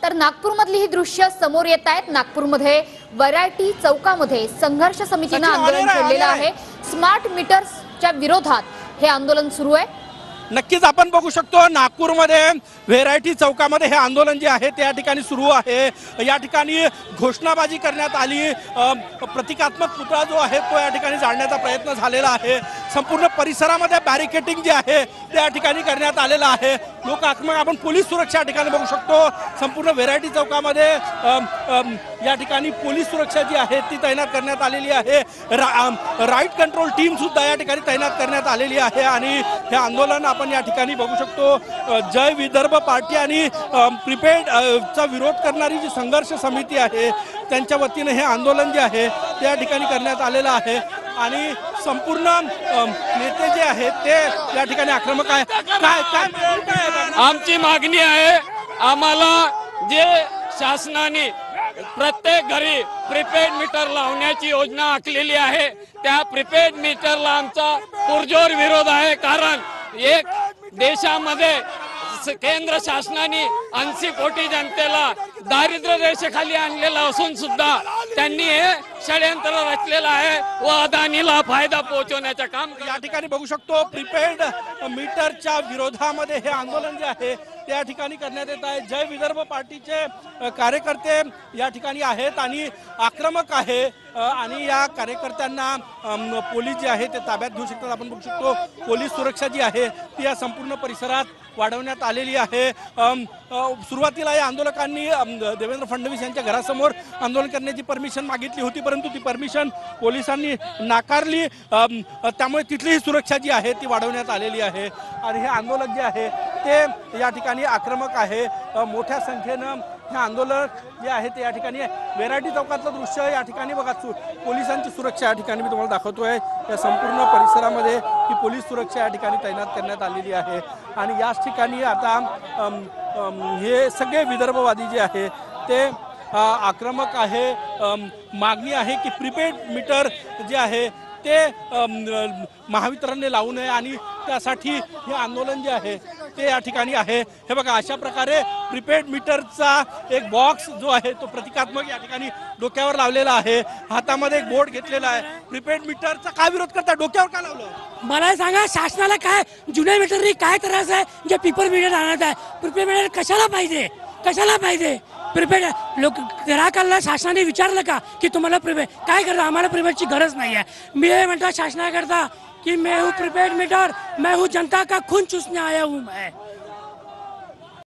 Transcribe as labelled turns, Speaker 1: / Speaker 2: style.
Speaker 1: तर नागपूरमधली ही दृश्य समोर येत आहेत। नागपूरमध्ये वैरायटी चौकामध्ये संघर्ष समितीने आंदोलन छेडलेलं आहे। स्मार्ट मीटर्सच्या विरोधात हे आंदोलन सुरू आहे।
Speaker 2: नक्कीच आपण बघू शकतो नागपूरमध्ये व्हेरायटी चौकामध्ये हे आंदोलन जे आहे त्या ठिकाणी सुरू आहे। या ठिकाणी घोषणाबाजी करण्यात आली, प्रतिकात्मक पुतळा जो आहे तो या ठिकाणी जाळण्याचा प्रयत्न झालेला आहे। संपूर्ण परिसरामध्ये बॅरिकेडिंग जे आहे त्या ठिकाणी करण्यात आलेलं आहे। लोक आक्रमक, आपण पोलीस सुरक्षा या ठिकाणी बघू शकतो। संपूर्ण व्हेरायटी चौकामध्ये या ठिकाणी पोलीस सुरक्षा जी आहे ती तैनात करण्यात आलेली आहे। राईट कंट्रोल टीम सुद्धा या ठिकाणी तैनात करण्यात आलेली आहे। आणि हे आंदोलन आपण या ठिकाणी बघू शकतो। जय विदर्भ पार्टी आणि प्रीपेड चा विरोध करणारी जी संघर्ष समिती आहे त्यांच्या वतीने हे आंदोलन जे आहे त्या ठिकाणी करण्यात आलेलं आहे। आणि संपूर्ण नेते जे आहेत ते या ठिकाणी आक्रमक आहे। काय
Speaker 3: आमची मागणी आहे, आम्हाला जे शासनाने प्रत्येक घरी प्रीपेड मीटर लावण्याची योजना आखलेली आहे त्या प्रीपेड मीटरला आमचा पुरजोर विरोध आहे। कारण एक देशामध्ये केंद्र शासनाने 80 कोटी जनतेला दारिद्र्य रेषेखाली आणलेला असून सुद्धा त्यांनी हे षडयंत्र रचलेलं आहे व अदानीला फायदा पोहोचवण्याचं काम
Speaker 2: या ठिकाणी बघू शकतो। प्रीपेड मीटरच्या विरोधामध्ये हे आंदोलन जे आहे त्या ठिकाणी करण्यात येत आहे। जय विदर्भ पार्टीचे कार्यकर्ते या ठिकाणी आहेत आणि आक्रमक आहे आणि या कार्यकर्त्यांना पोलीस जे आहे ते ताब्यात घेऊ शकतात। आपण बघू शकतो पोलीस सुरक्षा जी आहे ती या संपूर्ण परिसरात वाढवण्यात आलेली आहे। सुरुवातीला या आंदोलकांनी देवेंद्र फडणवीस यांच्या घरासमोर आंदोलन करण्याची परमिशन मागितली होती, परंतु ती परमिशन पोलिसांनी नाकारली। त्यामुळे तिथली सुरक्षा जी आहे ती वाढवण्यात आलेली आहे। आणि हे आंदोलक जे आहे ते या ठिकाणी आक्रमक आहे। मोठ्या संख्येनं हे आंदोलक जे आहे ते या ठिकाणी व्हेरायटी चौकातलं दृश्य या ठिकाणी बघा, पोलिसांची सुरक्षा या ठिकाणी मी तुम्हाला दाखवतोय। या संपूर्ण परिसरामध्ये ही पोलीस सुरक्षा या ठिकाणी तैनात करण्यात आलेली आहे। आणि याच ठिकाणी आता हे सगळे विदर्भवादी जे आहे ते आक्रमक आहे। मागणी आहे की प्रीपेड मीटर जे आहे ते महावितरणने लावू नये आणि त्यासाठी हे आंदोलन जे आहे ते या ठिकाणी आहे। हे बघा, अशा प्रकारे प्रीपेड मीटरचा एक बॉक्स जो आहे तो प्रतिकात्मक या ठिकाणी डोक्यावर लावलेला आहे। हातामध्ये एक बोर्ड घेतलेला आहे। प्रीपेड मीटरचा काय विरोध करता, डोक्यावर का लावलं?
Speaker 4: मला सांगा, शासनाला काय जुन्या मीटरनी काय त्रास आहे जे पेपर मीटर आणत आहे? प्रीपेड मीटर कशाला पाहिजे, कशाला पाहिजे? प्रीपेड लोक ग्राहकांना शासनाने विचारलं का की तुम्हाला प्रीपेड काय करता? आम्हाला प्रीपेडची गरज नाही आहे। मी हे म्हणतो शासनाकरता कि मैं हूँ प्रीपेड मीटर, मैं हूँ जनता का खून चूसने आया हूँ मैं।